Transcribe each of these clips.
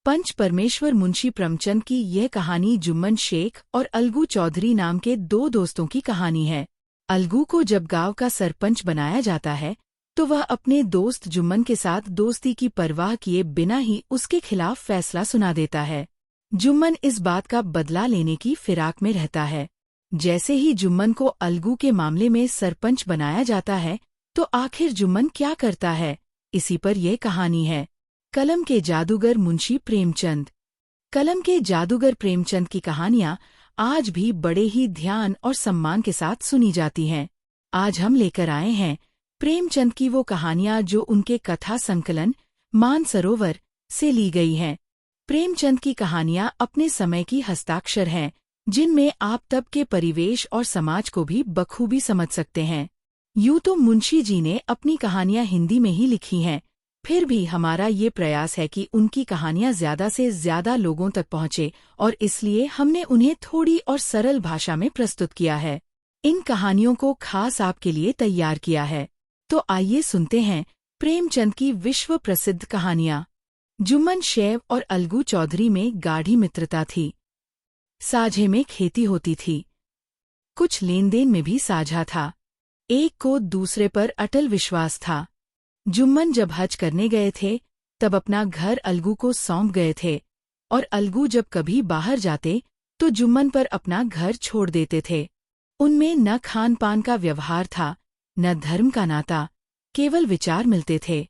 पंच परमेश्वर मुंशी प्रेमचंद की यह कहानी जुम्मन शेख और अलगू चौधरी नाम के दो दोस्तों की कहानी है। अलगू को जब गांव का सरपंच बनाया जाता है तो वह अपने दोस्त जुम्मन के साथ दोस्ती की परवाह किए बिना ही उसके खिलाफ फैसला सुना देता है। जुम्मन इस बात का बदला लेने की फिराक में रहता है। जैसे ही जुम्मन को अलगू के मामले में सरपंच बनाया जाता है तो आखिर जुम्मन क्या करता है, इसी पर यह कहानी है। कलम के जादूगर मुंशी प्रेमचंद। कलम के जादूगर प्रेमचंद की कहानियां आज भी बड़े ही ध्यान और सम्मान के साथ सुनी जाती हैं। आज हम लेकर आए हैं प्रेमचंद की वो कहानियां जो उनके कथा संकलन मानसरोवर से ली गई हैं। प्रेमचंद की कहानियां अपने समय की हस्ताक्षर हैं, जिनमें आप तब के परिवेश और समाज को भी बखूबी समझ सकते हैं। यूं तो मुंशी जी ने अपनी कहानियां हिंदी में ही लिखी हैं, फिर भी हमारा ये प्रयास है कि उनकी कहानियां ज्यादा से ज्यादा लोगों तक पहुंचे और इसलिए हमने उन्हें थोड़ी और सरल भाषा में प्रस्तुत किया है। इन कहानियों को खास आपके लिए तैयार किया है, तो आइए सुनते हैं प्रेमचंद की विश्व प्रसिद्ध कहानियां। जुम्मन शेख और अलगू चौधरी में गाढ़ी मित्रता थी। साझे में खेती होती थी, कुछ लेन देन में भी साझा था। एक को दूसरे पर अटल विश्वास था। जुम्मन जब हज करने गए थे तब अपना घर अलगू को सौंप गए थे और अलगू जब कभी बाहर जाते तो जुम्मन पर अपना घर छोड़ देते थे। उनमें न खान पान का व्यवहार था, न धर्म का नाता, केवल विचार मिलते थे।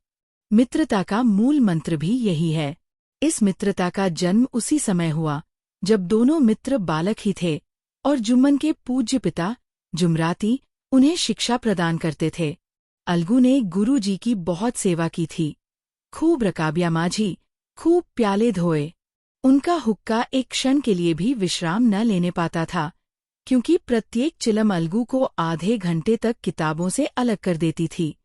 मित्रता का मूल मंत्र भी यही है। इस मित्रता का जन्म उसी समय हुआ जब दोनों मित्र बालक ही थे और जुम्मन के पूज्य पिता जुमराती उन्हें शिक्षा प्रदान करते थे। अलगू ने गुरु जी की बहुत सेवा की थी, खूब रकाबियां माझी, खूब प्याले धोए। उनका हुक्का एक क्षण के लिए भी विश्राम न लेने पाता था, क्योंकि प्रत्येक चिलम अलगू को आधे घंटे तक किताबों से अलग कर देती थी।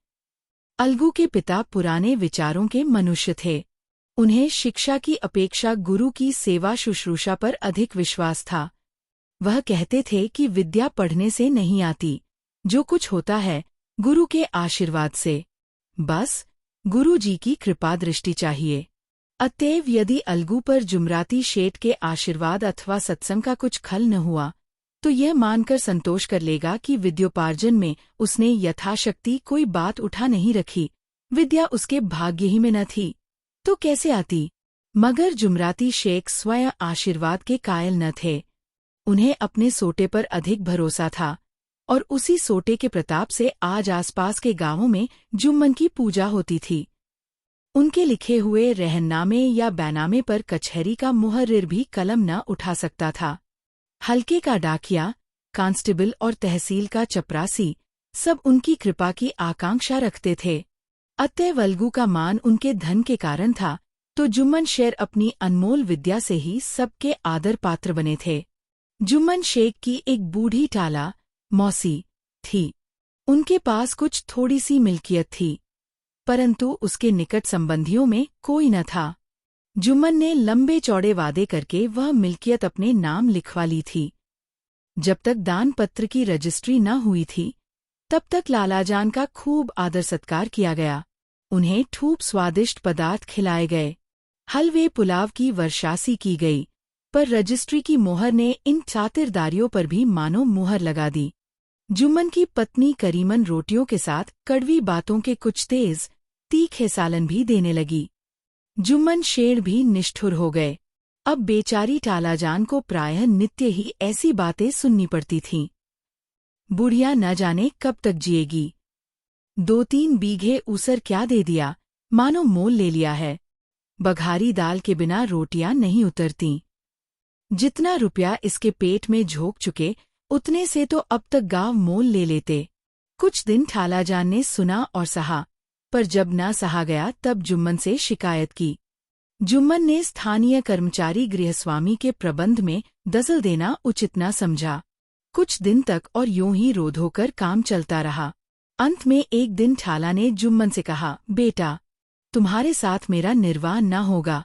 अलगू के पिता पुराने विचारों के मनुष्य थे। उन्हें शिक्षा की अपेक्षा गुरु की सेवा शुश्रूषा पर अधिक विश्वास था। वह कहते थे कि विद्या पढ़ने से नहीं आती, जो कुछ होता है गुरु के आशीर्वाद से। बस गुरु जी की कृपा दृष्टि चाहिए। अतएव यदि अलगू पर जुमराती शेठ के आशीर्वाद अथवा सत्संग का कुछ खल न हुआ तो यह मानकर संतोष कर लेगा कि विद्योपार्जन में उसने यथाशक्ति कोई बात उठा नहीं रखी। विद्या उसके भाग्य ही में न थी तो कैसे आती। मगर जुमराती शेख स्वयं आशीर्वाद के कायल न थे। उन्हें अपने सोटे पर अधिक भरोसा था और उसी सोटे के प्रताप से आज आसपास के गांवों में जुम्मन की पूजा होती थी। उनके लिखे हुए रहननामे या बैनामे पर कचहरी का मुहर्रिर भी कलम न उठा सकता था। हल्के का डाकिया, कांस्टेबल और तहसील का चपरासी सब उनकी कृपा की आकांक्षा रखते थे। अतएव अलगू का मान उनके धन के कारण था, तो जुम्मन शेर अपनी अनमोल विद्या से ही सबके आदर पात्र बने थे। जुम्मन शेख की एक बूढ़ी टाला मौसी थी। उनके पास कुछ थोड़ी सी मिल्कियत थी, परंतु उसके निकट संबंधियों में कोई न था। जुम्मन ने लंबे चौड़े वादे करके वह मिल्कियत अपने नाम लिखवा ली थी। जब तक दान पत्र की रजिस्ट्री न हुई थी तब तक लालाजान का खूब आदर सत्कार किया गया। उन्हें खूब स्वादिष्ट पदार्थ खिलाए गए। हलवे पुलाव की वर्षासी की गई, पर रजिस्ट्री की मोहर ने इन चातिरदारियों पर भी मानो मुहर लगा दी। जुम्मन की पत्नी करीमन रोटियों के साथ कड़वी बातों के कुछ तेज तीखे सालन भी देने लगी। जुम्मन शेर भी निष्ठुर हो गए। अब बेचारी टालाजान को प्रायः नित्य ही ऐसी बातें सुननी पड़ती थीं। बुढ़िया न जाने कब तक जिएगी। 2-3 बीघे ऊसर क्या दे दिया, मानो मोल ले लिया है। बघारी दाल के बिना रोटियां नहीं उतरतीं। जितना रुपया इसके पेट में झोंक चुके उतने से तो अब तक गांव मोल ले लेते। कुछ दिन ठालाजान ने सुना और सहा, पर जब न सहा गया तब जुम्मन से शिकायत की। जुम्मन ने स्थानीय कर्मचारी गृहस्वामी के प्रबंध में दखल देना उचित न समझा। कुछ दिन तक और यूं ही रोध होकर काम चलता रहा। अंत में एक दिन ठाला ने जुम्मन से कहा, बेटा, तुम्हारे साथ मेरा निर्वाह न होगा।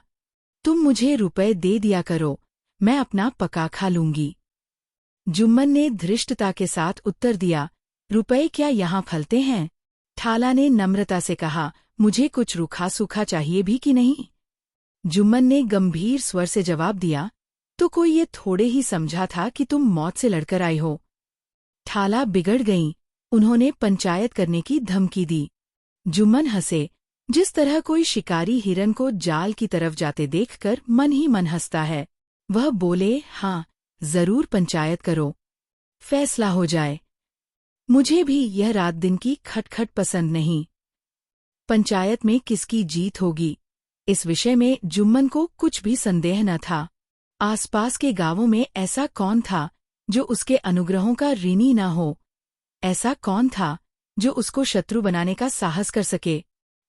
तुम मुझे रुपए दे दिया करो, मैं अपना पका खा लूंगी। जुम्मन ने धृष्टता के साथ उत्तर दिया, रुपए क्या यहाँ फलते हैं? ठाला ने नम्रता से कहा, मुझे कुछ रूखा सूखा चाहिए भी कि नहीं? जुम्मन ने गंभीर स्वर से जवाब दिया, तो कोई ये थोड़े ही समझा था कि तुम मौत से लड़कर आई हो। ठाला बिगड़ गईं, उन्होंने पंचायत करने की धमकी दी। जुम्मन हंसे, जिस तरह कोई शिकारी हिरन को जाल की तरफ जाते देखकर मन ही मन हंसता है। वह बोले, हाँ, जरूर पंचायत करो, फैसला हो जाए। मुझे भी यह रात दिन की खटखट पसंद नहीं। पंचायत में किसकी जीत होगी, इस विषय में जुम्मन को कुछ भी संदेह न था। आसपास के गांवों में ऐसा कौन था जो उसके अनुग्रहों का ऋणी न हो? ऐसा कौन था जो उसको शत्रु बनाने का साहस कर सके?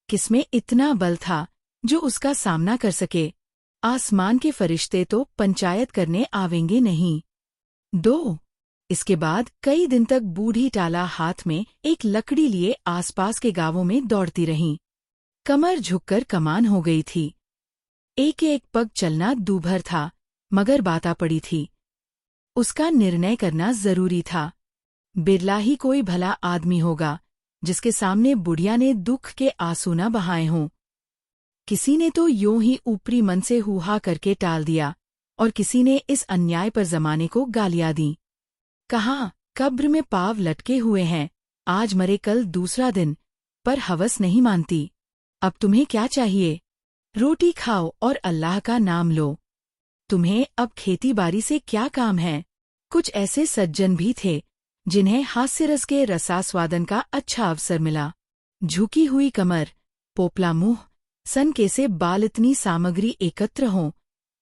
किसमें इतना बल था जो उसका सामना कर सके? आसमान के फरिश्ते तो पंचायत करने आवेंगे नहीं। 2 इसके बाद कई दिन तक बूढ़ी टाला हाथ में एक लकड़ी लिए आसपास के गांवों में दौड़ती रहीं। कमर झुककर कमान हो गई थी। एक एक पग चलना दूभर था, मगर बाता पड़ी थी। उसका निर्णय करना जरूरी था। बिरला ही कोई भला आदमी होगा जिसके सामने बुढ़िया ने दुख के आंसू न बहाए हों। किसी ने तो यूं ही ऊपरी मन से हुहा करके टाल दिया, और किसी ने इस अन्याय पर जमाने को गालियां दी। कहा, कब्र में पाँव लटके हुए हैं, आज मरे कल दूसरा दिन, पर हवस नहीं मानती। अब तुम्हें क्या चाहिए? रोटी खाओ और अल्लाह का नाम लो। तुम्हें अब खेती बाड़ी से क्या काम है? कुछ ऐसे सज्जन भी थे जिन्हें हास्यरस के रसास्वादन का अच्छा अवसर मिला। झुकी हुई कमर, पोपला मुंह, सनके से बाल, इतनी सामग्री एकत्र हों,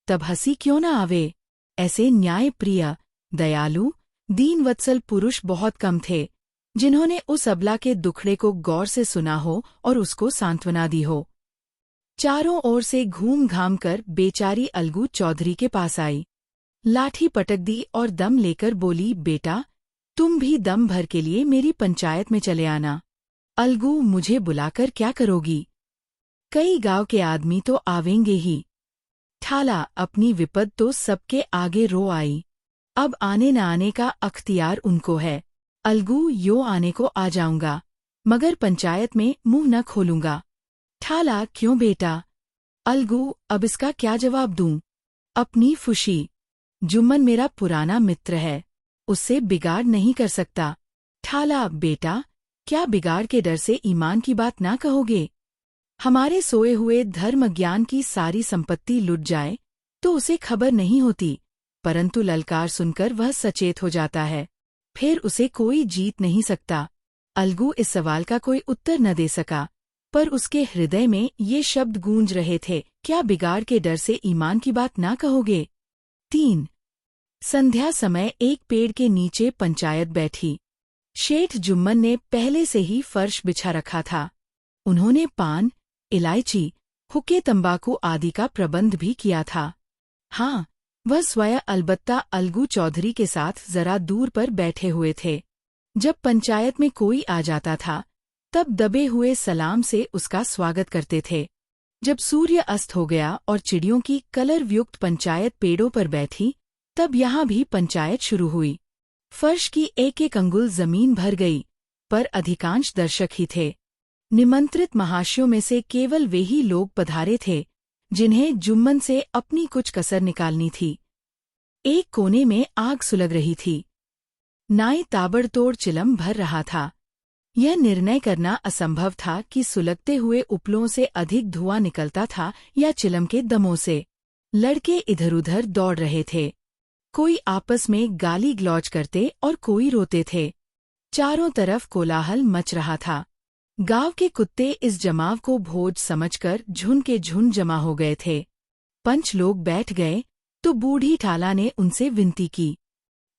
तब हंसी क्यों न आवे? ऐसे न्याय प्रिय, दयालु, दीनवत्सल पुरुष बहुत कम थे जिन्होंने उस अबला के दुखड़े को गौर से सुना हो और उसको सांत्वना दी हो। चारों ओर से घूम घाम कर बेचारी अलगू चौधरी के पास आई। लाठी पटक दी और दम लेकर बोली, बेटा, तुम भी दम भर के लिए मेरी पंचायत में चले आना। अलगू, मुझे बुलाकर क्या करोगी? कई गांव के आदमी तो आवेंगे ही। ठाला अपनी विपद तो सबके आगे रो आई। अब आने न आने का अख्तियार उनको है। अलगू, यो आने को आ जाऊंगा, मगर पंचायत में मुंह न खोलूंगा। ठाला, क्यों बेटा? अलगू, अब इसका क्या जवाब दूं? अपनी फुशी। जुम्मन मेरा पुराना मित्र है, उससे बिगाड़ नहीं कर सकता। ठाला, बेटा, क्या बिगाड़ के डर से ईमान की बात ना कहोगे? हमारे सोए हुए धर्म ज्ञान की सारी संपत्ति लुट जाए तो उसे खबर नहीं होती, परंतु ललकार सुनकर वह सचेत हो जाता है, फिर उसे कोई जीत नहीं सकता। अलगू इस सवाल का कोई उत्तर न दे सका, पर उसके हृदय में ये शब्द गूंज रहे थे, क्या बिगाड़ के डर से ईमान की बात ना कहोगे? 3 संध्या समय एक पेड़ के नीचे पंचायत बैठी। शेठ जुम्मन ने पहले से ही फर्श बिछा रखा था। उन्होंने पान, इलायची, हुक्के, तंबाकू आदि का प्रबंध भी किया था। हाँ, वह स्वयं अलबत्ता अलगू चौधरी के साथ जरा दूर पर बैठे हुए थे। जब पंचायत में कोई आ जाता था, तब दबे हुए सलाम से उसका स्वागत करते थे। जब सूर्य अस्त हो गया और चिड़ियों की कलरवयुक्त पंचायत पेड़ों पर बैठी, तब यहाँ भी पंचायत शुरू हुई। फर्श की एक एक अंगुल जमीन भर गई, पर अधिकांश दर्शक ही थे। निमंत्रित महाशयों में से केवल वे ही लोग पधारे थे जिन्हें जुम्मन से अपनी कुछ कसर निकालनी थी। एक कोने में आग सुलग रही थी। नाई ताबड़तोड़ चिलम भर रहा था। यह निर्णय करना असंभव था कि सुलगते हुए उपलों से अधिक धुआं निकलता था या चिलम के दमों से। लड़के इधर उधर दौड़ रहे थे। कोई आपस में गाली ग्लौज करते और कोई रोते थे। चारों तरफ कोलाहल मच रहा था। गांव के कुत्ते इस जमाव को भोज समझकर झुंड के झुंड जमा हो गए थे। पंच लोग बैठ गए तो बूढ़ी ठाला ने उनसे विनती की,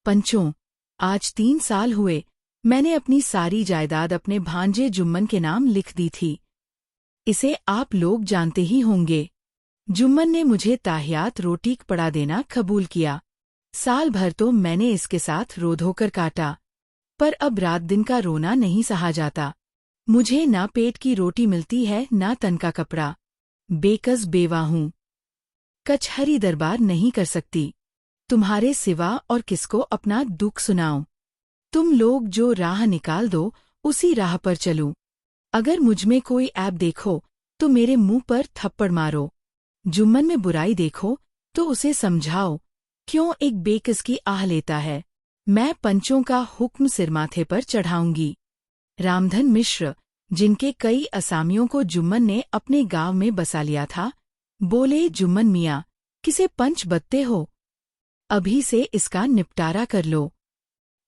पंचों, आज 3 साल हुए मैंने अपनी सारी जायदाद अपने भांजे जुम्मन के नाम लिख दी थी। इसे आप लोग जानते ही होंगे। जुम्मन ने मुझे ताहियात रोटी पड़ा देना कबूल किया। साल भर तो मैंने इसके साथ रो धोकर काटा, पर अब रात दिन का रोना नहीं सहा जाता। मुझे ना पेट की रोटी मिलती है ना तन का कपड़ा। बेकस बेवा हूँ, कचहरी दरबार नहीं कर सकती। तुम्हारे सिवा और किसको अपना दुख सुनाऊं? तुम लोग जो राह निकाल दो उसी राह पर चलूं। अगर मुझमें कोई ऐब देखो तो मेरे मुंह पर थप्पड़ मारो। जुम्मन में बुराई देखो तो उसे समझाओ, क्यों एक बेकस की आह लेता है। मैं पंचों का हुक्म सिरमाथे पर चढ़ाऊंगी। रामधन मिश्र, जिनके कई असामियों को जुम्मन ने अपने गांव में बसा लिया था, बोले, जुम्मन मियाँ, किसे पंच बदते हो? अभी से इसका निपटारा कर लो,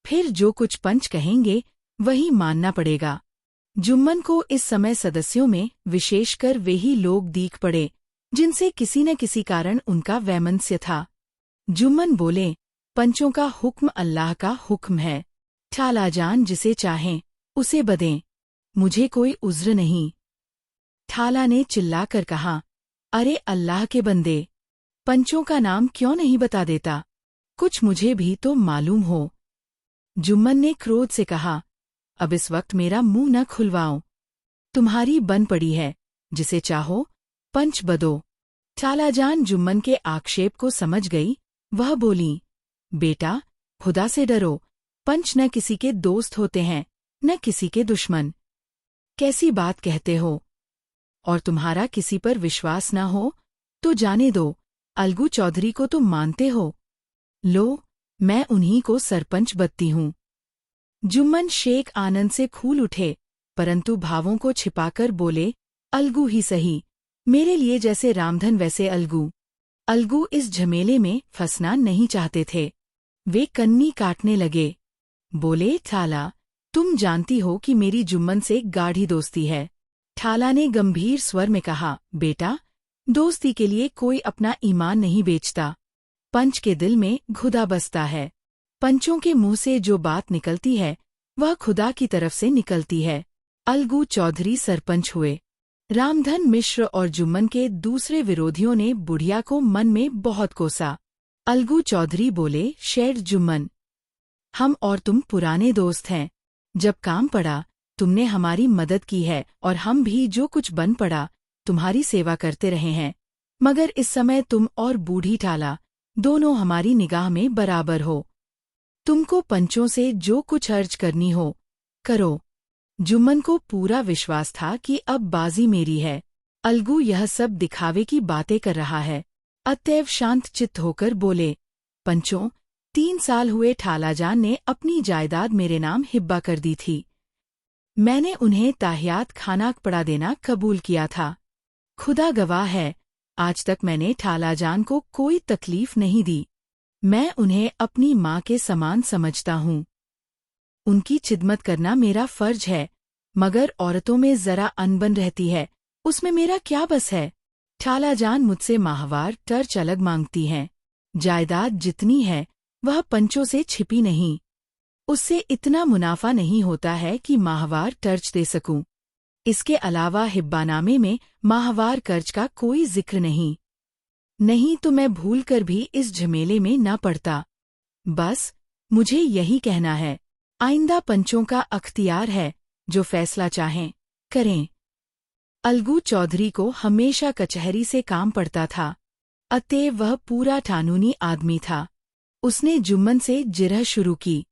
फिर जो कुछ पंच कहेंगे वही मानना पड़ेगा। जुम्मन को इस समय सदस्यों में विशेषकर वे ही लोग दीख पड़े जिनसे किसी न किसी कारण उनका वैमनस्य था। जुम्मन बोले, पंचों का हुक्म अल्लाह का हुक्म है। ठालाजान जिसे चाहें उसे बदें, मुझे कोई उज्र नहीं। ठाला ने चिल्लाकर कहा, अरे अल्लाह के बंदे, पंचों का नाम क्यों नहीं बता देता? कुछ मुझे भी तो मालूम हो। जुम्मन ने क्रोध से कहा, अब इस वक्त मेरा मुंह न खुलवाओ। तुम्हारी बन पड़ी है, जिसे चाहो पंच बदो। ठालाजान जुम्मन के आक्षेप को समझ गई। वह बोली, बेटा, खुदा से डरो, पंच न किसी के दोस्त होते हैं न किसी के दुश्मन। कैसी बात कहते हो? और तुम्हारा किसी पर विश्वास न हो तो जाने दो, अलगू चौधरी को तुम मानते हो। लो, मैं उन्हीं को सरपंच बदती हूँ। जुम्मन शेख आनंद से खूल उठे, परंतु भावों को छिपाकर बोले, अलगू ही सही, मेरे लिए जैसे रामधन वैसे अलगू। अलगू इस झमेले में फंसना नहीं चाहते थे। वे कन्नी काटने लगे। बोले, ठाला, तुम जानती हो कि मेरी जुम्मन से गाढ़ी दोस्ती है। ठाला ने गंभीर स्वर में कहा, बेटा, दोस्ती के लिए कोई अपना ईमान नहीं बेचता। पंच के दिल में खुदा बसता है। पंचों के मुंह से जो बात निकलती है वह खुदा की तरफ से निकलती है। अलगू चौधरी सरपंच हुए। रामधन मिश्र और जुम्मन के दूसरे विरोधियों ने बुढ़िया को मन में बहुत कोसा। अलगू चौधरी बोले, शेर जुम्मन, हम और तुम पुराने दोस्त हैं। जब काम पड़ा तुमने हमारी मदद की है और हम भी जो कुछ बन पड़ा तुम्हारी सेवा करते रहे हैं, मगर इस समय तुम और बूढ़ी ठाला दोनों हमारी निगाह में बराबर हो। तुमको पंचों से जो कुछ अर्ज करनी हो करो। जुम्मन को पूरा विश्वास था कि अब बाजी मेरी है। अलगू यह सब दिखावे की बातें कर रहा है। अतएव शांत चित्त होकर बोले, पंचों, 3 साल हुए ठालाजान ने अपनी जायदाद मेरे नाम हिब्बा कर दी थी। मैंने उन्हें ताहियात खाना पड़ा देना कबूल किया था। खुदा गवाह है, आज तक मैंने ठालाजान को कोई तकलीफ नहीं दी। मैं उन्हें अपनी माँ के समान समझता हूँ। उनकी खिदमत करना मेरा फर्ज है, मगर औरतों में जरा अनबन रहती है, उसमें मेरा क्या बस है। ठालाजान मुझसे माहवार टर्च अलग मांगती हैं। जायदाद जितनी है वह पंचों से छिपी नहीं। उससे इतना मुनाफा नहीं होता है कि माहवार टर्च दे सकूं। इसके अलावा हिब्बानामे में माहवार कर्ज का कोई जिक्र नहीं तो मैं भूल कर भी इस झमेले में न पड़ता। बस मुझे यही कहना है, आइंदा पंचों का अख्तियार है, जो फैसला चाहें करें। अलगू चौधरी को हमेशा कचहरी से काम पड़ता था, अतएव वह पूरा कानूनी आदमी था। उसने जुम्मन से जिरह शुरू की।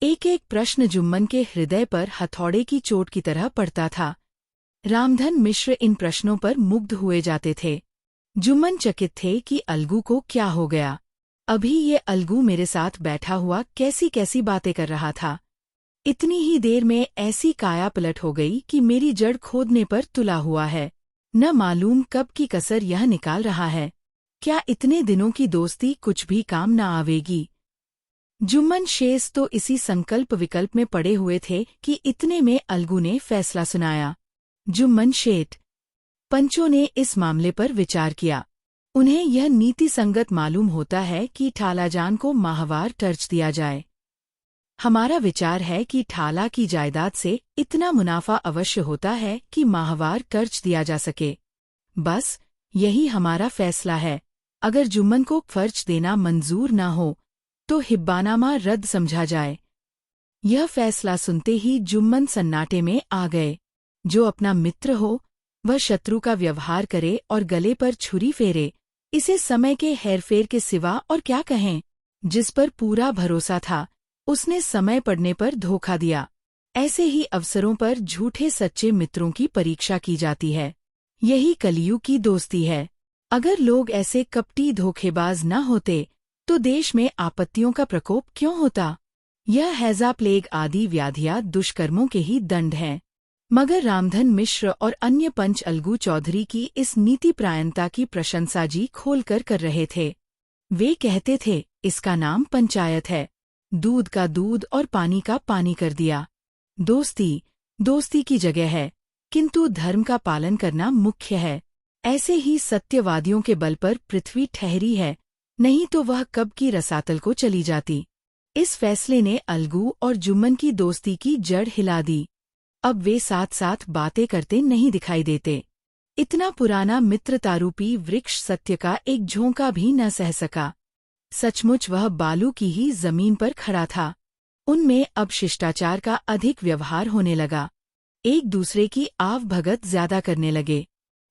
एक एक प्रश्न जुम्मन के हृदय पर हथौड़े की चोट की तरह पड़ता था। रामधन मिश्र इन प्रश्नों पर मुग्ध हुए जाते थे। जुम्मन चकित थे कि अलगू को क्या हो गया। अभी ये अलगू मेरे साथ बैठा हुआ कैसी कैसी बातें कर रहा था। इतनी ही देर में ऐसी काया पलट हो गई कि मेरी जड़ खोदने पर तुला हुआ है। न मालूम कब की कसर यह निकाल रहा है। क्या इतने दिनों की दोस्ती कुछ भी काम न आवेगी? जुम्मन शेष तो इसी संकल्प विकल्प में पड़े हुए थे कि इतने में अलगू ने फैसला सुनाया। जुम्मन शेठ, पंचों ने इस मामले पर विचार किया। उन्हें यह नीति संगत मालूम होता है कि ठालाजान को माहवार टर्च दिया जाए। हमारा विचार है कि ठाला की जायदाद से इतना मुनाफा अवश्य होता है कि माहवार कर्ज दिया जा सके। बस यही हमारा फैसला है। अगर जुम्मन को फर्ज देना मंजूर न हो तो हिब्बानामा रद्द समझा जाए। यह फैसला सुनते ही जुम्मन सन्नाटे में आ गए। जो अपना मित्र हो वह शत्रु का व्यवहार करे और गले पर छुरी फेरे, इसे समय के हेरफेर के सिवा और क्या कहें। जिस पर पूरा भरोसा था उसने समय पड़ने पर धोखा दिया। ऐसे ही अवसरों पर झूठे सच्चे मित्रों की परीक्षा की जाती है। यही कलियुग की दोस्ती है। अगर लोग ऐसे कपटी धोखेबाज न होते तो देश में आपत्तियों का प्रकोप क्यों होता। यह हैजा प्लेग आदि व्याधियां दुष्कर्मों के ही दंड हैं। मगर रामधन मिश्र और अन्य पंच अलगू चौधरी की इस नीतिपरायणता की प्रशंसा जी खोलकर कर रहे थे। वे कहते थे, इसका नाम पंचायत है, दूध का दूध और पानी का पानी कर दिया। दोस्ती दोस्ती की जगह है, किंतु धर्म का पालन करना मुख्य है। ऐसे ही सत्यवादियों के बल पर पृथ्वी ठहरी है, नहीं तो वह कब की रसातल को चली जाती। इस फैसले ने अलगू और जुम्मन की दोस्ती की जड़ हिला दी। अब वे साथ साथ बातें करते नहीं दिखाई देते। इतना पुराना मित्रतारूपी वृक्ष सत्य का एक झोंका भी न सह सका। सचमुच वह बालू की ही जमीन पर खड़ा था। उनमें अब शिष्टाचार का अधिक व्यवहार होने लगा। एक दूसरे की आव भगत ज्यादा करने लगे।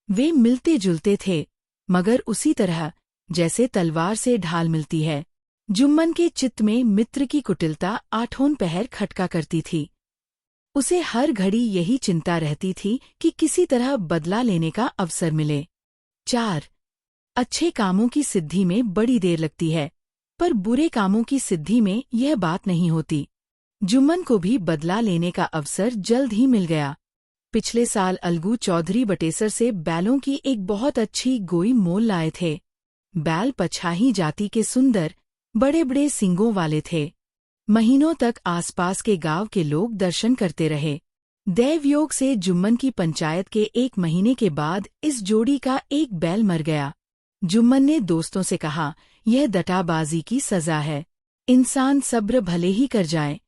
वे मिलते जुलते थे, मगर उसी तरह जैसे तलवार से ढाल मिलती है। जुम्मन के चित्त में मित्र की कुटिलता आठों पहर खटका करती थी। उसे हर घड़ी यही चिंता रहती थी कि किसी तरह बदला लेने का अवसर मिले। 4. अच्छे कामों की सिद्धि में बड़ी देर लगती है, पर बुरे कामों की सिद्धि में यह बात नहीं होती। जुम्मन को भी बदला लेने का अवसर जल्द ही मिल गया। पिछले साल अलगू चौधरी बटेसर से बैलों की एक बहुत अच्छी गोई मोल लाए थे। बैल पछाही जाति के सुंदर, बड़े बड़े सींगों वाले थे। महीनों तक आसपास के गांव के लोग दर्शन करते रहे। दैवयोग से जुम्मन की पंचायत के 1 महीने के बाद इस जोड़ी का एक बैल मर गया। जुम्मन ने दोस्तों से कहा, यह दटाबाजी की सजा है। इंसान सब्र भले ही कर जाए,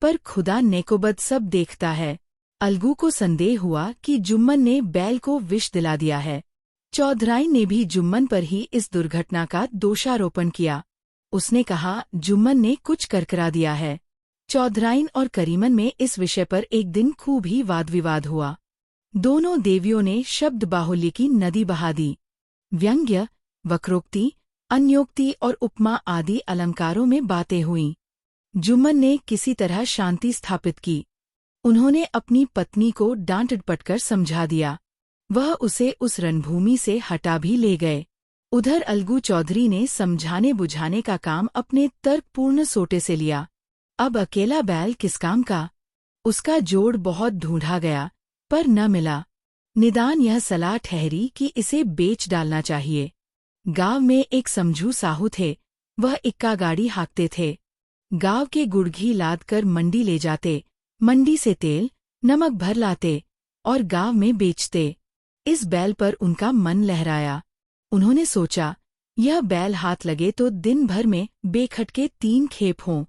पर खुदा नेकोबद सब देखता है। अलगू को संदेह हुआ कि जुम्मन ने बैल को विष दिला दिया है। चौधराइन ने भी जुम्मन पर ही इस दुर्घटना का दोषारोपण किया। उसने कहा, जुम्मन ने कुछ करकरा दिया है। चौधराइन और करीमन में इस विषय पर एक दिन खूब ही वाद विवाद हुआ। दोनों देवियों ने शब्द बाहुल्य की नदी बहा दी। व्यंग्य, वक्रोक्ति, अन्योक्ति और उपमा आदि अलंकारों में बातें हुईं। जुम्मन ने किसी तरह शांति स्थापित की। उन्होंने अपनी पत्नी को डांट डपटकर समझा दिया। वह उसे उस रणभूमि से हटा भी ले गए। उधर अलगू चौधरी ने समझाने बुझाने का काम अपने तर्कपूर्ण सोटे से लिया। अब अकेला बैल किस काम का? उसका जोड़ बहुत ढूंढा गया, पर न मिला। निदान यह सलाह ठहरी कि इसे बेच डालना चाहिए। गांव में एक समझू साहू थे, वह इक्का गाड़ी हाँकते थे। गांव के गुड़घी लाद कर मंडी ले जाते, मंडी से तेल, नमक भर लाते और गांव में बेचते। इस बैल पर उनका मन लहराया। उन्होंने सोचा, यह बैल हाथ लगे तो दिन भर में बेखटके 3 खेप हों।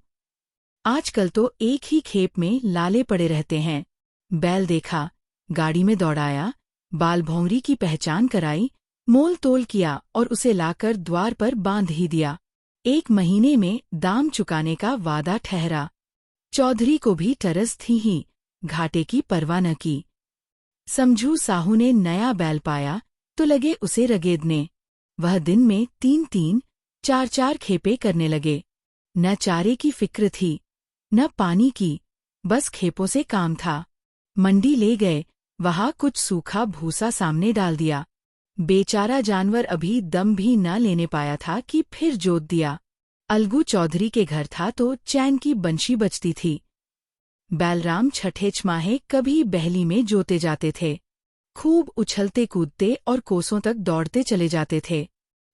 आजकल तो एक ही खेप में लाले पड़े रहते हैं। बैल देखा, गाड़ी में दौड़ाया, बाल भौंरी की पहचान कराई, मोल तोल किया और उसे लाकर द्वार पर बांध ही दिया। 1 महीने में दाम चुकाने का वादा ठहरा। चौधरी को भी तरस थी ही, घाटे की परवाह न की। समझू साहू ने नया बैल पाया तो लगे उसे रगेदने। वह दिन में 3-3, 4-4 खेपे करने लगे। न चारे की फिक्र थी, न पानी की, बस खेपों से काम था। मंडी ले गए, वहां कुछ सूखा भूसा सामने डाल दिया। बेचारा जानवर अभी दम भी न लेने पाया था कि फिर जोत दिया। अलगू चौधरी के घर था तो चैन की बंशी बजती थी। बैलराम छठे छमाहे कभी बहली में जोते जाते थे। खूब उछलते कूदते और कोसों तक दौड़ते चले जाते थे।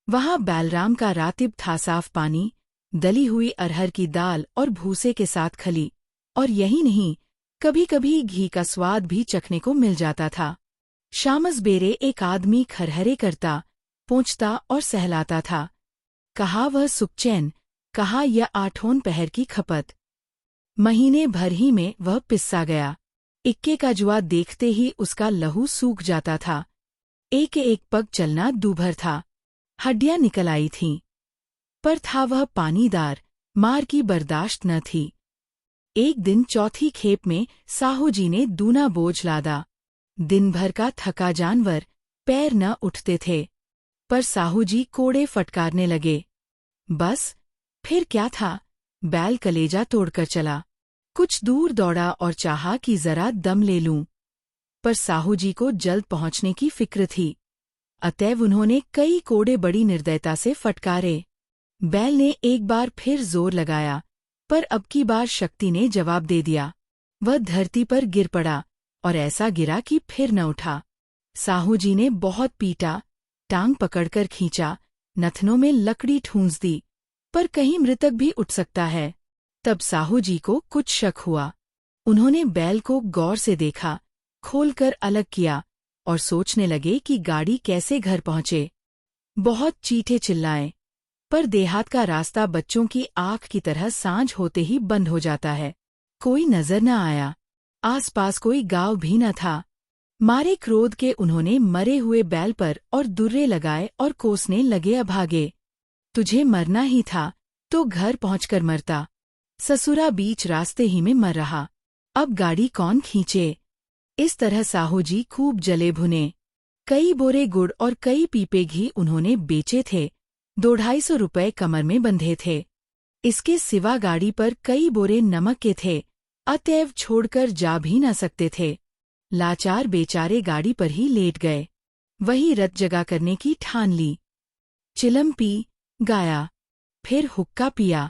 वहां बैलराम का रातिब था साफ पानी, दली हुई अरहर की दाल और भूसे के साथ खली, और यही नहीं, कभी कभी घी का स्वाद भी चखने को मिल जाता था। शामस बेरे एक आदमी खरहरे करता, पोंछता और सहलाता था। कहा वह सुखचैन, कहा यह 8 पहर की खपत। महीने भर ही में वह पिस्सा गया। इक्के का जुआ देखते ही उसका लहू सूख जाता था। एक एक पग चलना दूभर था, हड्डियां निकल आई थीं। पर था वह पानीदार, मार की बर्दाश्त न थी। एक दिन चौथी खेप में साहू जी ने दूना बोझ लादा। दिन भर का थका जानवर, पैर न उठते थे। पर साहू जी कोड़े फटकारने लगे। बस, फिर क्या था, बैल कलेजा तोड़कर चला। कुछ दूर दौड़ा और चाहा कि जरा दम ले लूं, पर साहू जी को जल्द पहुंचने की फिक्र थी। अतएव उन्होंने कई कोड़े बड़ी निर्दयता से फटकारे। बैल ने एक बार फिर जोर लगाया, पर अब की बार शक्ति ने जवाब दे दिया। वह धरती पर गिर पड़ा और ऐसा गिरा कि फिर न उठा। साहू जी ने बहुत पीटा, टांग पकड़कर खींचा, नथनों में लकड़ी ठूंस दी, पर कहीं मृतक भी उठ सकता है। तब साहू जी को कुछ शक हुआ। उन्होंने बैल को गौर से देखा, खोलकर अलग किया और सोचने लगे कि गाड़ी कैसे घर पहुंचे। बहुत चीखे चिल्लाए, पर देहात का रास्ता बच्चों की आंख की तरह सांझ होते ही बंद हो जाता है। कोई नजर न आया, आसपास कोई गांव भी न था। मारे क्रोध के उन्होंने मरे हुए बैल पर और दुर्रे लगाए और कोसने लगे, अभागे, तुझे मरना ही था तो घर पहुंचकर मरता। ससुरा बीच रास्ते ही में मर रहा, अब गाड़ी कौन खींचे। इस तरह साहू जी खूब जले भुने। कई बोरे गुड़ और कई पीपे घी उन्होंने बेचे थे। 200-250 रुपए कमर में बंधे थे। इसके सिवा गाड़ी पर कई बोरे नमक के थे, अतएव छोड़कर जा भी न सकते थे। लाचार बेचारे गाड़ी पर ही लेट गए। वही रत जगा करने की ठान ली। चिलम पी, गाया, फिर हुक्का पिया।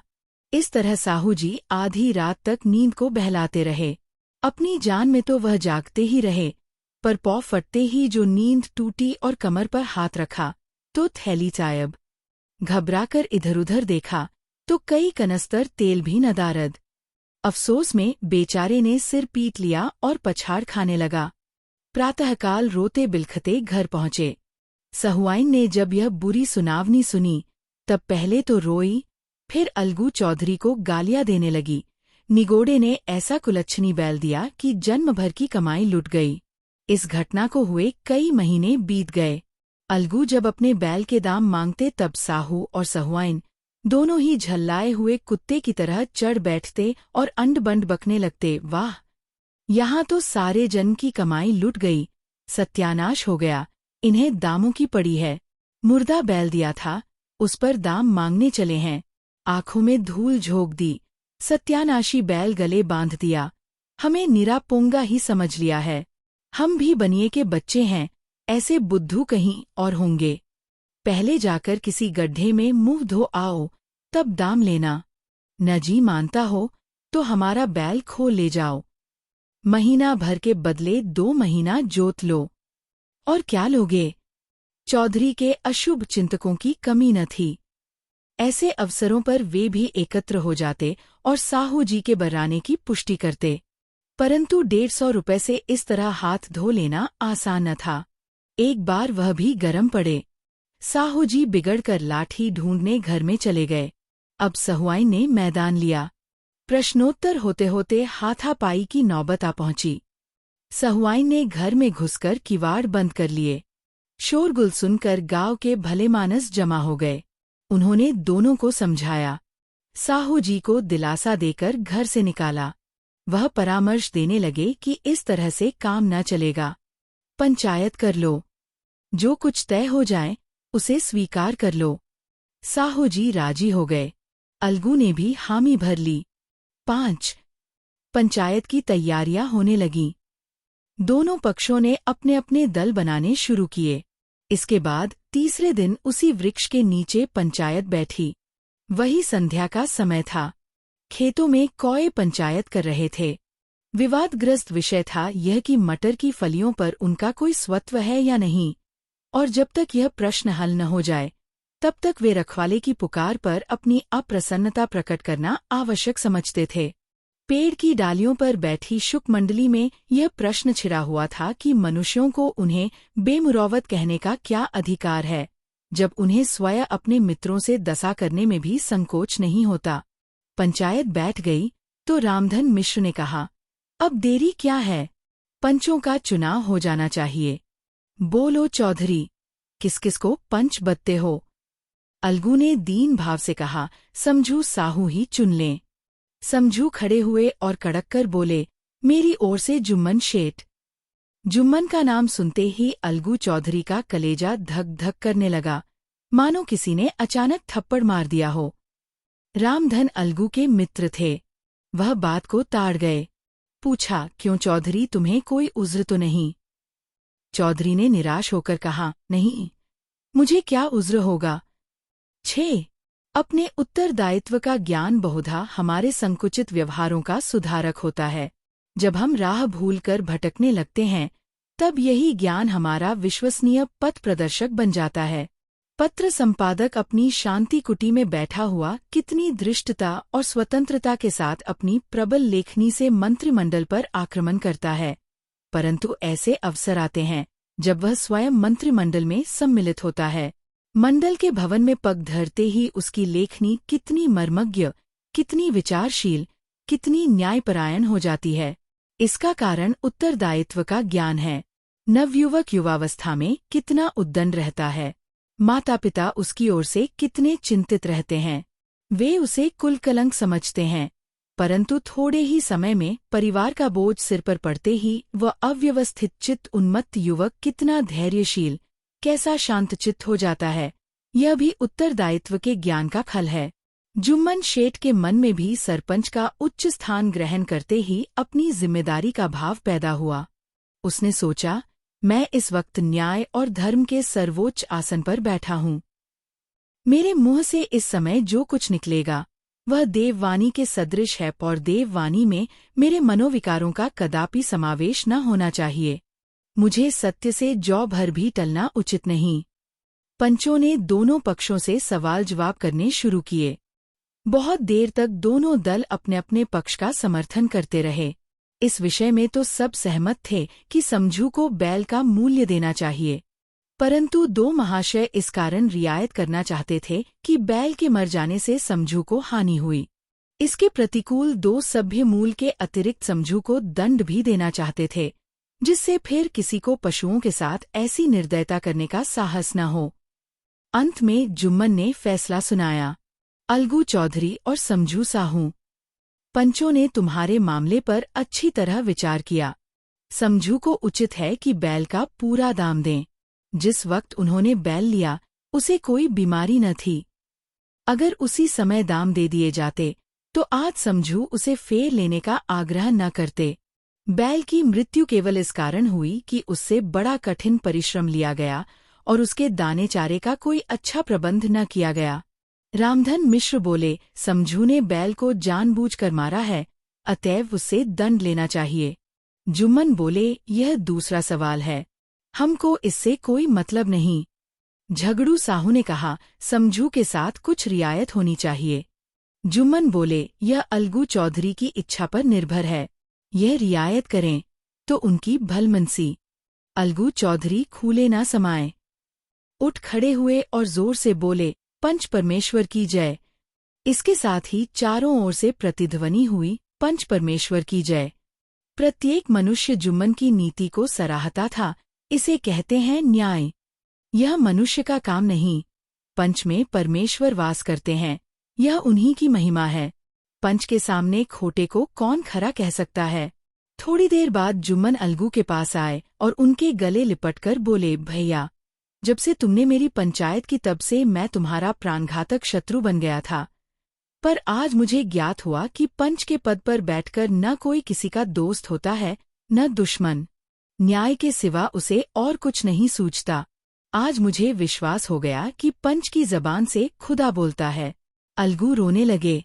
इस तरह साहू जी आधी रात तक नींद को बहलाते रहे। अपनी जान में तो वह जागते ही रहे, पर पौ फटते ही जो नींद टूटी और कमर पर हाथ रखा तो थैली गायब। घबराकर इधर-उधर देखा तो कई कनस्तर तेल भी न दारद। अफसोस में बेचारे ने सिर पीट लिया और पछाड़ खाने लगा। प्रातःकाल रोते बिलखते घर पहुंचे। सहुआइन ने जब यह बुरी सुनावनी सुनी, तब पहले तो रोई, फिर अलगू चौधरी को गालियां देने लगी। निगोड़े ने ऐसा कुलच्छनी बैल दिया कि जन्म भर की कमाई लुट गई। इस घटना को हुए कई महीने बीत गए। अलगू जब अपने बैल के दाम मांगते तब साहू और सहुआइन दोनों ही झल्लाए हुए कुत्ते की तरह चढ़ बैठते और अंड-बंड बकने लगते। वाह, यहाँ तो सारे जन्म की कमाई लुट गई, सत्यानाश हो गया, इन्हें दामों की पड़ी है। मुर्दा बैल दिया था, उस पर दाम मांगने चले हैं। आंखों में धूल झोंक दी। सत्यानाशी बैल गले बांध दिया। हमें निरा पोंगा ही समझ लिया है। हम भी बनिए के बच्चे हैं, ऐसे बुद्धू कहीं और होंगे। पहले जाकर किसी गड्ढे में मुंह धो आओ, तब दाम लेना। न जी मानता हो तो हमारा बैल खो ले जाओ। महीना भर के बदले 2 महीना जोत लो। और क्या लोगे? चौधरी के अशुभ चिंतकों की कमी न थी। ऐसे अवसरों पर वे भी एकत्र हो जाते और साहू जी के बर्राने की पुष्टि करते। परंतु 150 रुपए से इस तरह हाथ धो लेना आसान न था। एक बार वह भी गरम पड़े। साहू जी बिगड़कर लाठी ढूंढने घर में चले गए। अब सहुआइन ने मैदान लिया। प्रश्नोत्तर होते होते हाथापाई की नौबत आ पहुंची। सहुआइन ने घर में घुसकर किवाड़ बंद कर लिए। शोरगुल सुनकर गांव के भलेमानस जमा हो गए। उन्होंने दोनों को समझाया। साहू जी को दिलासा देकर घर से निकाला। वह परामर्श देने लगे कि इस तरह से काम न चलेगा। पंचायत कर लो। जो कुछ तय हो जाए उसे स्वीकार कर लो। साहू जी राजी हो गए। अलगू ने भी हामी भर ली। 5 पंचायत की तैयारियां होने लगीं। दोनों पक्षों ने अपने अपने दल बनाने शुरू किए। इसके बाद तीसरे दिन उसी वृक्ष के नीचे पंचायत बैठी। वही संध्या का समय था। खेतों में कौए पंचायत कर रहे थे। विवादग्रस्त विषय था यह कि मटर की फलियों पर उनका कोई स्वत्व है या नहीं, और जब तक यह प्रश्न हल न हो जाए तब तक वे रखवाले की पुकार पर अपनी अप्रसन्नता प्रकट करना आवश्यक समझते थे। पेड़ की डालियों पर बैठी शुक मंडली में यह प्रश्न छिड़ा हुआ था कि मनुष्यों को उन्हें बेमुरौवत कहने का क्या अधिकार है, जब उन्हें स्वयं अपने मित्रों से दसा करने में भी संकोच नहीं होता। पंचायत बैठ गई तो रामधन मिश्र ने कहा, अब देरी क्या है, पंचों का चुनाव हो जाना चाहिए। बोलो चौधरी, किस किस को पंच बदते हो? अलगू ने दीन भाव से कहा, समझू साहू ही चुन लें। समझू खड़े हुए और कड़क कर बोले, मेरी ओर से जुम्मन शेठ। जुम्मन का नाम सुनते ही अलगू चौधरी का कलेजा धक धक करने लगा, मानो किसी ने अचानक थप्पड़ मार दिया हो। रामधन अलगू के मित्र थे। वह बात को ताड़ गए। पूछा, क्यों चौधरी, तुम्हें कोई उज्र तो नहीं? चौधरी ने निराश होकर कहा, नहीं, मुझे क्या उज्र होगा। 6. अपने उत्तरदायित्व का ज्ञान बहुधा हमारे संकुचित व्यवहारों का सुधारक होता है। जब हम राह भूलकर भटकने लगते हैं, तब यही ज्ञान हमारा विश्वसनीय पथ प्रदर्शक बन जाता है। पत्र संपादक अपनी शांति कुटी में बैठा हुआ कितनी धृष्टता और स्वतंत्रता के साथ अपनी प्रबल लेखनी से मंत्रिमंडल पर आक्रमण करता है, परंतु ऐसे अवसर आते हैं जब वह स्वयं मंत्रिमंडल में सम्मिलित होता है। मंडल के भवन में पग धरते ही उसकी लेखनी कितनी मर्मज्ञ, कितनी विचारशील, कितनी न्यायपरायण हो जाती है। इसका कारण उत्तरदायित्व का ज्ञान है। नवयुवक युवावस्था में कितना उद्दंड रहता है। माता पिता उसकी ओर से कितने चिंतित रहते हैं। वे उसे कुलकलंक समझते हैं, परंतु थोड़े ही समय में परिवार का बोझ सिर पर पड़ते ही वह अव्यवस्थित चित्त उन्मत्त युवक कितना धैर्यशील, कैसा शांतचित्त हो जाता है। यह भी उत्तरदायित्व के ज्ञान का फल है। जुम्मन शेठ के मन में भी सरपंच का उच्च स्थान ग्रहण करते ही अपनी जिम्मेदारी का भाव पैदा हुआ। उसने सोचा, मैं इस वक्त न्याय और धर्म के सर्वोच्च आसन पर बैठा हूँ। मेरे मुंह से इस समय जो कुछ निकलेगा वह देववाणी के सदृश है, और देववाणी में मेरे मनोविकारों का कदापि समावेश न होना चाहिए। मुझे सत्य से जौ भर भी टलना उचित नहीं। पंचों ने दोनों पक्षों से सवाल जवाब करने शुरू किए। बहुत देर तक दोनों दल अपने अपने पक्ष का समर्थन करते रहे। इस विषय में तो सब सहमत थे कि समझू को बैल का मूल्य देना चाहिए, परंतु दो महाशय इस कारण रियायत करना चाहते थे कि बैल के मर जाने से समझू को हानि हुई। इसके प्रतिकूल दो सभ्य मूल के अतिरिक्त समझू को दंड भी देना चाहते थे, जिससे फिर किसी को पशुओं के साथ ऐसी निर्दयता करने का साहस न हो। अंत में जुम्मन ने फैसला सुनाया, अलगू चौधरी और समझू साहू, पंचों ने तुम्हारे मामले पर अच्छी तरह विचार किया। समझू को उचित है कि बैल का पूरा दाम दें। जिस वक्त उन्होंने बैल लिया उसे कोई बीमारी न थी। अगर उसी समय दाम दे दिए जाते तो आज समझू उसे फेर लेने का आग्रह न करते। बैल की मृत्यु केवल इस कारण हुई कि उससे बड़ा कठिन परिश्रम लिया गया और उसके दाने चारे का कोई अच्छा प्रबंध न किया गया। रामधन मिश्र बोले, समझू ने बैल को जानबूझकर मारा है, अतएव उससे दंड लेना चाहिए। जुम्मन बोले, यह दूसरा सवाल है, हमको इससे कोई मतलब नहीं। झगड़ू साहू ने कहा, समझू के साथ कुछ रियायत होनी चाहिए। जुम्मन बोले, यह अलगू चौधरी की इच्छा पर निर्भर है, यह रियायत करें तो उनकी भलमनसी। अलगू चौधरी खूले न समाए, उठ खड़े हुए और जोर से बोले, पंच परमेश्वर की जय। इसके साथ ही चारों ओर से प्रतिध्वनि हुई, पंच परमेश्वर की जय। प्रत्येक मनुष्य जुम्मन की नीति को सराहता था। इसे कहते हैं न्याय। यह मनुष्य का काम नहीं, पंच में परमेश्वर वास करते हैं, यह उन्हीं की महिमा है। पंच के सामने खोटे को कौन खरा कह सकता है। थोड़ी देर बाद जुम्मन अलगू के पास आए और उनके गले लिपटकर बोले, भैया, जब से तुमने मेरी पंचायत की तब से मैं तुम्हारा प्राणघातक शत्रु बन गया था, पर आज मुझे ज्ञात हुआ कि पंच के पद पर बैठकर न कोई किसी का दोस्त होता है न दुश्मन। न्याय के सिवा उसे और कुछ नहीं सूझता। आज मुझे विश्वास हो गया कि पंच की जबान से खुदा बोलता है। अलगू रोने लगे।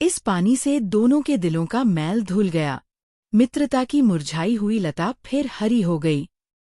इस पानी से दोनों के दिलों का मैल धुल गया। मित्रता की मुरझाई हुई लता फिर हरी हो गई।